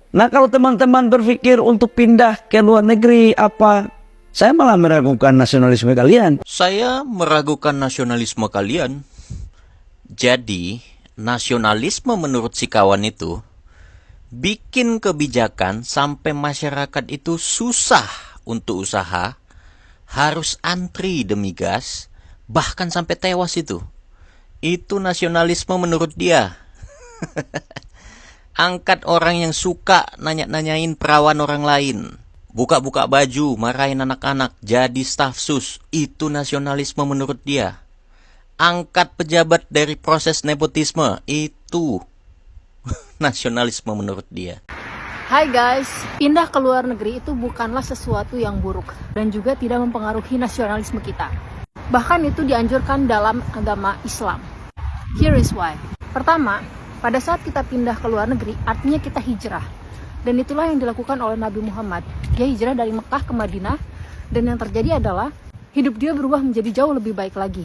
Nah, kalau teman-teman berpikir untuk pindah ke luar negeri, saya malah meragukan nasionalisme kalian. Saya meragukan nasionalisme kalian. Jadi, nasionalisme menurut si kawan itu bikin kebijakan sampai masyarakat itu susah untuk usaha, harus antri demi gas, bahkan sampai tewas itu. Itu nasionalisme menurut dia. Angkat orang yang suka nanya-nanyain perawan orang lain. Buka-buka baju, marahin anak-anak, jadi staf sus. Itu nasionalisme menurut dia. Angkat pejabat dari proses nepotisme. Itu nasionalisme menurut dia. Hai guys, pindah ke luar negeri itu bukanlah sesuatu yang buruk dan juga tidak mempengaruhi nasionalisme kita. Bahkan itu dianjurkan dalam agama Islam. Here is why. Pertama, pada saat kita pindah ke luar negeri, artinya kita hijrah. Dan itulah yang dilakukan oleh Nabi Muhammad. Dia hijrah dari Mekah ke Madinah, dan yang terjadi adalah hidup dia berubah menjadi jauh lebih baik lagi.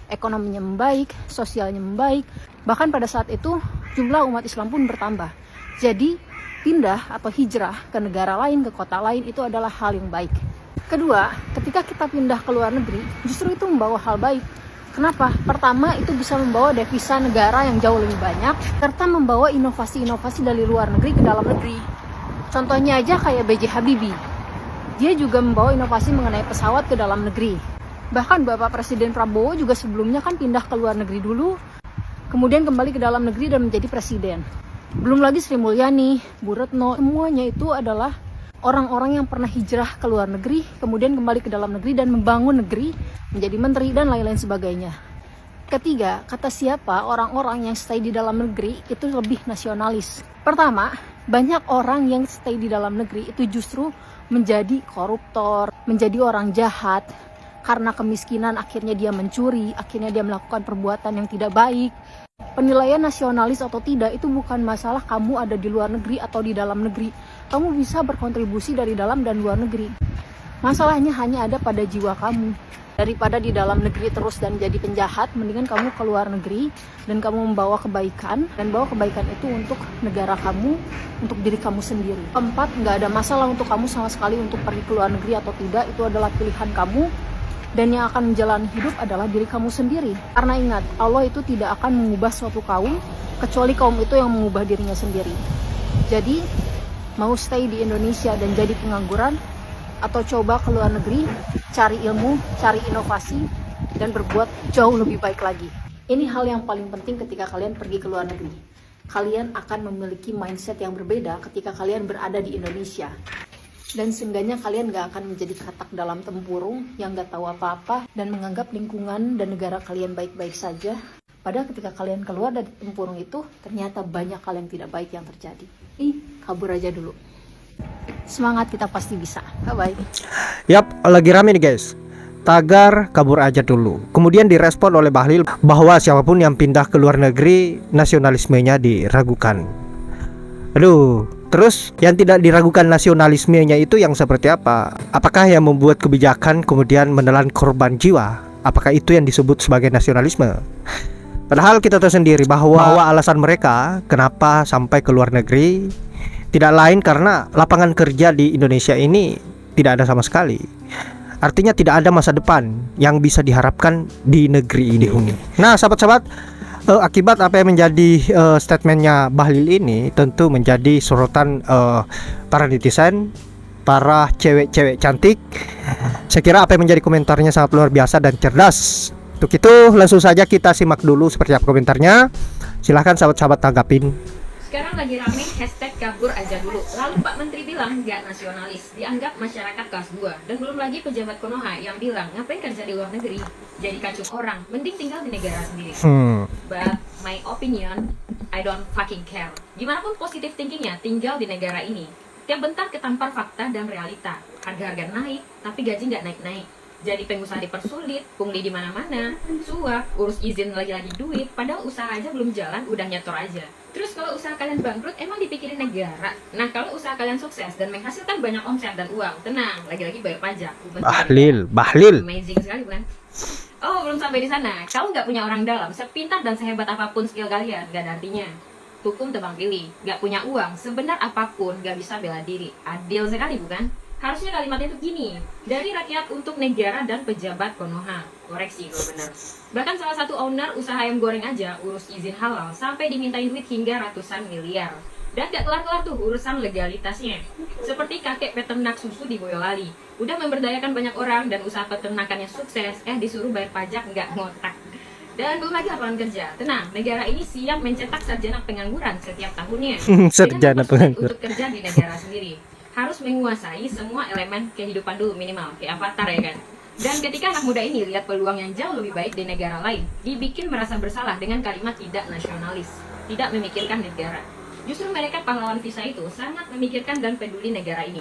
Ekonominya membaik, sosialnya membaik, bahkan pada saat itu jumlah umat Islam pun bertambah. Jadi, pindah atau hijrah ke negara lain, ke kota lain, itu adalah hal yang baik. Kedua, ketika kita pindah ke luar negeri, justru itu membawa hal baik. Kenapa? Pertama, itu bisa membawa devisa negara yang jauh lebih banyak, serta membawa inovasi-inovasi dari luar negeri ke dalam negeri. Contohnya aja kayak B.J. Habibie. Dia juga membawa inovasi mengenai pesawat ke dalam negeri. Bahkan Bapak Presiden Prabowo juga sebelumnya kan pindah ke luar negeri dulu, kemudian kembali ke dalam negeri dan menjadi presiden. Belum lagi Sri Mulyani, Bu Retno, semuanya itu adalah orang-orang yang pernah hijrah ke luar negeri, kemudian kembali ke dalam negeri dan membangun negeri, menjadi menteri dan lain-lain sebagainya. Ketiga, kata siapa orang-orang yang stay di dalam negeri itu lebih nasionalis. Pertama, banyak orang yang stay di dalam negeri itu justru menjadi koruptor, menjadi orang jahat. Karena kemiskinan akhirnya dia mencuri, akhirnya dia melakukan perbuatan yang tidak baik. Penilaian nasionalis atau tidak itu bukan masalah kamu ada di luar negeri atau di dalam negeri. Kamu bisa berkontribusi dari dalam dan luar negeri. Masalahnya hanya ada pada jiwa kamu. Daripada di dalam negeri terus dan jadi penjahat, mendingan kamu ke luar negeri dan kamu membawa kebaikan. Dan bawa kebaikan itu untuk negara kamu, untuk diri kamu sendiri. Keempat, nggak ada masalah untuk kamu sama sekali untuk pergi ke luar negeri atau tidak. Itu adalah pilihan kamu. Dan yang akan menjalani hidup adalah diri kamu sendiri. Karena ingat, Allah itu tidak akan mengubah suatu kaum, kecuali kaum itu yang mengubah dirinya sendiri. Jadi, mau stay di Indonesia dan jadi pengangguran, atau coba ke luar negeri, cari ilmu, cari inovasi, dan berbuat jauh lebih baik lagi. Ini hal yang paling penting ketika kalian pergi ke luar negeri. Kalian akan memiliki mindset yang berbeda ketika kalian berada di Indonesia. Dan seenggaknya kalian gak akan menjadi katak dalam tempurung yang gak tahu apa-apa dan menganggap lingkungan dan negara kalian baik-baik saja. Padahal ketika kalian keluar dari tempurung itu, ternyata banyak hal yang tidak baik yang terjadi. Kabur aja dulu. Semangat, kita pasti bisa. Bye-bye. Yap, lagi rame nih guys. Tagar kabur aja dulu. Kemudian direspon oleh Bahlil bahwa siapapun yang pindah ke luar negeri, nasionalismenya diragukan. Aduh, terus yang tidak diragukan nasionalismenya itu yang seperti apa? Apakah yang membuat kebijakan kemudian menelan korban jiwa? Apakah itu yang disebut sebagai nasionalisme? Padahal kita tahu sendiri bahwa alasan mereka kenapa sampai ke luar negeri tidak lain karena lapangan kerja di Indonesia ini tidak ada sama sekali. Artinya tidak ada masa depan yang bisa diharapkan di negeri ini. Nah, sahabat-sahabat, akibat apa yang menjadi statementnya Bahlil ini tentu menjadi sorotan para netizen, para cewek-cewek cantik. Saya kira apa yang menjadi komentarnya sangat luar biasa dan cerdas. Untuk itu langsung saja kita simak dulu seperti apa komentarnya. Silahkan sahabat-sahabat tanggapin. Sekarang lagi rame hashtag kabur aja dulu. Lalu Pak Menteri bilang nggak nasionalis, dianggap masyarakat kelas 2. Dan belum lagi pejabat Konoha yang bilang ngapain kerja di luar negeri, jadi kacung orang, mending tinggal di negara sendiri. But my opinion, I don't fucking care. Gimana pun positive thinkingnya, tinggal di negara ini. Tiap bentar ketampar fakta dan realita. Harga-harga naik, tapi gaji nggak naik-naik. Jadi pengusaha dipersulit, pungli di mana-mana, suap, urus izin lagi-lagi duit, padahal usaha aja belum jalan, udah nyetor aja. Terus kalau usaha kalian bangkrut, emang dipikirin negara? Nah, kalau usaha kalian sukses dan menghasilkan banyak omset dan uang, tenang, lagi-lagi bayar pajak. Bahlil. Amazing sekali, bukan? Oh, belum sampai di sana. Kalau nggak punya orang dalam, sepintar dan sehebat apapun skill kalian, nggak ada artinya. Hukum tebang pilih, gak punya uang, sebenar apapun gak bisa bela diri. Adil sekali bukan? Harusnya kalimatnya itu gini, dari rakyat untuk negara dan pejabat Konoha. Koreksi kalau benar. Bahkan salah satu owner usaha ayam goreng aja urus izin halal sampai dimintain duit hingga ratusan miliar. Dan gak kelar-kelar tuh urusan legalitasnya. Seperti kakek peternak susu di Boyolali. Udah memberdayakan banyak orang dan usaha peternakannya sukses, disuruh bayar pajak nggak ngotak. Dan belum lagi lapangan kerja. Tenang, negara ini siap mencetak sarjana pengangguran setiap tahunnya. Sarjana Dengan mempersulit pengangguran. untuk kerja di negara sendiri. Harus menguasai semua elemen kehidupan dulu minimal, kayak avatar ya kan. Dan ketika anak muda ini lihat peluang yang jauh lebih baik di negara lain, dibikin merasa bersalah dengan kalimat tidak nasionalis, tidak memikirkan negara. Justru mereka pahlawan visa itu sangat memikirkan dan peduli negara ini.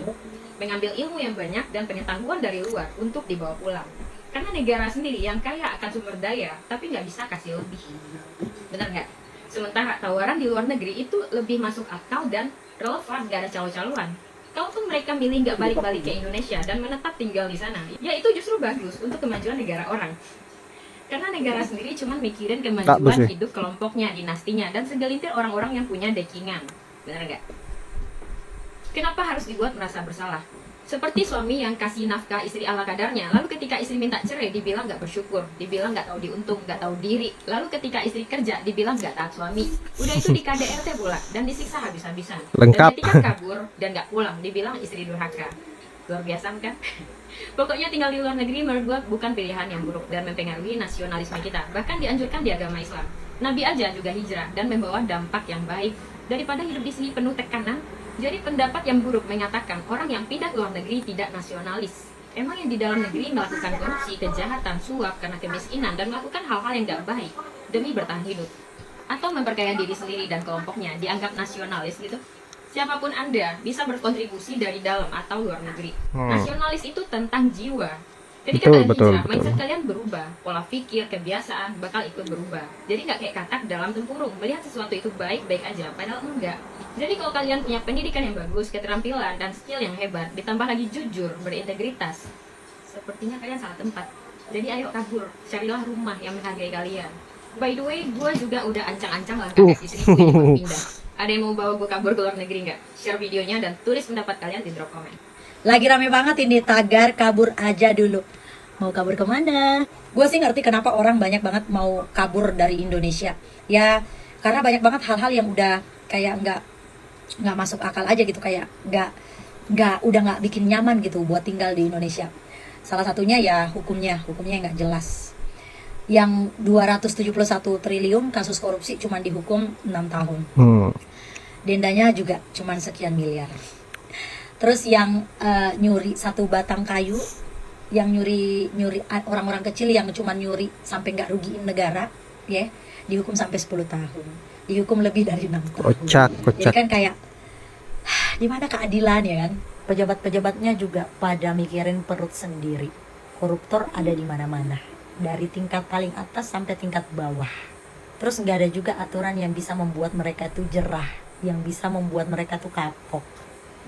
Mengambil ilmu yang banyak dan pengetahuan dari luar untuk dibawa pulang. Karena negara sendiri yang kaya akan sumber daya, tapi nggak bisa kasih lebih. Benar nggak? Sementara tawaran di luar negeri itu lebih masuk akal dan relevan, nggak ada calo-caloan. Kalaupun mereka milih nggak balik-balik ke Indonesia dan menetap tinggal di sana, ya itu justru bagus untuk kemajuan negara orang. Karena negara sendiri cuma mikirin kemajuan hidup kelompoknya, dinastinya, dan segelintir orang-orang yang punya backingan. Benar nggak? Kenapa harus dibuat merasa bersalah? Seperti suami yang kasih nafkah istri ala kadarnya, lalu ketika istri minta cerai dibilang nggak bersyukur, dibilang nggak tahu diuntung, nggak tahu diri. Lalu ketika istri kerja dibilang nggak taat suami. Udah itu di KDRT pula dan disiksa habis-habisan. Lengkap. Dan ketika kabur dan nggak pulang dibilang istri durhaka. Luar biasa kan? Pokoknya tinggal di luar negeri menurut gua bukan pilihan yang buruk dan mempengaruhi nasionalisme kita. Bahkan dianjurkan di agama Islam. Nabi aja juga hijrah dan membawa dampak yang baik daripada hidup di sini penuh tekanan. Jadi pendapat yang buruk mengatakan orang yang pindah ke luar negeri tidak nasionalis. Emang yang di dalam negeri melakukan korupsi, kejahatan, suap karena kemiskinan dan melakukan hal-hal yang gak baik demi bertahan hidup. Atau memperkaya diri sendiri dan kelompoknya dianggap nasionalis gitu. Siapapun Anda bisa berkontribusi dari dalam atau luar negeri. Nasionalis itu tentang jiwa. Ketika kalian hijrah, mindset kalian berubah. Pola pikir, kebiasaan bakal ikut berubah. Jadi nggak kayak katak dalam tempurung. Melihat sesuatu itu baik-baik aja, padahal enggak. Jadi kalau kalian punya pendidikan yang bagus, keterampilan, dan skill yang hebat, ditambah lagi jujur, berintegritas, sepertinya kalian salah tempat. Jadi ayo kabur, carilah rumah yang menghargai kalian. By the way, gue juga udah ancang-ancang langkah istriku ini buat pindah. Ada yang mau bawa gue kabur ke luar negeri nggak? Share videonya dan tulis pendapat kalian di drop komen. Lagi rame banget ini tagar kabur aja dulu. Mau kabur kemana? Gue sih ngerti kenapa orang banyak banget mau kabur dari Indonesia. Ya karena banyak banget hal-hal yang udah kayak nggak masuk akal aja gitu, kayak udah nggak bikin nyaman gitu buat tinggal di Indonesia. Salah satunya ya hukumnya nggak jelas. Yang 271 triliun kasus korupsi cuma dihukum 6 tahun. Dendanya juga cuma sekian miliar. Terus yang nyuri satu batang kayu, yang nyuri orang-orang kecil yang cuma nyuri sampai nggak rugiin negara, ya dihukum sampai 10 tahun, dihukum lebih dari 6 tahun. Kocak. Jadi kan kayak di mana keadilan ya kan? Pejabat-pejabatnya juga pada mikirin perut sendiri. Koruptor ada di mana-mana, dari tingkat paling atas sampai tingkat bawah. Terus nggak ada juga aturan yang bisa membuat mereka tuh jerah, yang bisa membuat mereka tuh kapok.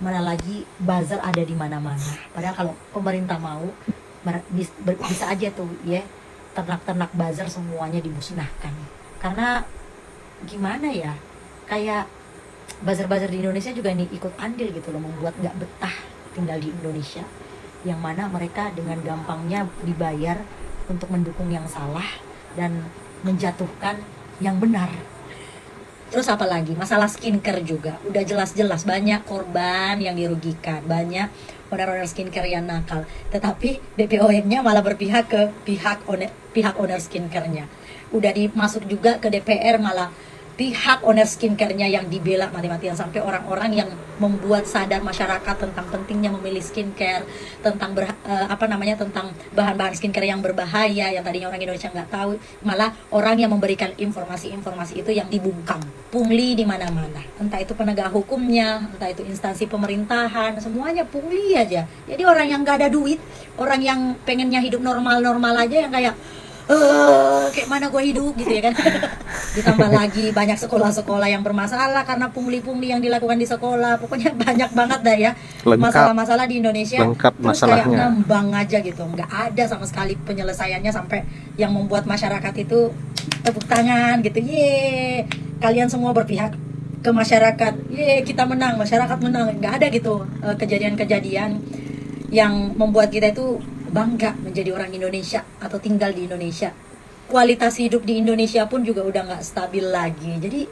Mana lagi buzzer ada di mana-mana. Padahal kalau pemerintah mau bisa aja tuh ya, ternak-ternak buzzer semuanya dimusnahkan. Karena gimana ya, kayak buzzer-buzzer di Indonesia juga nih ikut andil gitu loh, membuat nggak betah tinggal di Indonesia. Yang mana mereka dengan gampangnya dibayar untuk mendukung yang salah dan menjatuhkan yang benar. Terus apa lagi? Masalah skincare juga. Udah jelas-jelas banyak korban yang dirugikan, banyak owner skincare yang nakal. Tetapi BPOM-nya malah berpihak ke pihak owner skincare-nya. Udah dimasuk juga ke DPR, malah pihak owner skincare-nya yang dibela mati-matian, sampai orang-orang yang membuat sadar masyarakat tentang pentingnya memilih skincare, tentang tentang bahan-bahan skincare yang berbahaya yang tadinya orang Indonesia nggak tahu, malah orang yang memberikan informasi-informasi itu yang dibungkam, pungli di mana-mana, entah itu penegak hukumnya, entah itu instansi pemerintahan, semuanya pungli aja. Jadi orang yang nggak ada duit, orang yang pengennya hidup normal-normal aja, yang kayak kayak mana gue hidup gitu ya kan. Ditambah lagi banyak sekolah-sekolah yang bermasalah karena pungli-pungli yang dilakukan di sekolah. Pokoknya banyak banget dah ya masalah-masalah di Indonesia. Lengkap terus masalahnya. kayak ngambang aja gitu, nggak ada sama sekali penyelesaiannya, sampai yang membuat masyarakat itu tepuk tangan gitu. Ye, kalian semua berpihak ke masyarakat, ye kita menang, masyarakat menang, nggak ada gitu kejadian-kejadian yang membuat kita itu bangga menjadi orang Indonesia atau tinggal di Indonesia. Kualitas hidup di Indonesia pun juga udah nggak stabil lagi. Jadi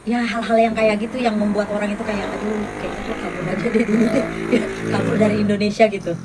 ya hal-hal yang kayak gitu yang membuat orang itu kayak aduh kayaknya gue kabur aja deh dulu deh kabur dari Indonesia gitu.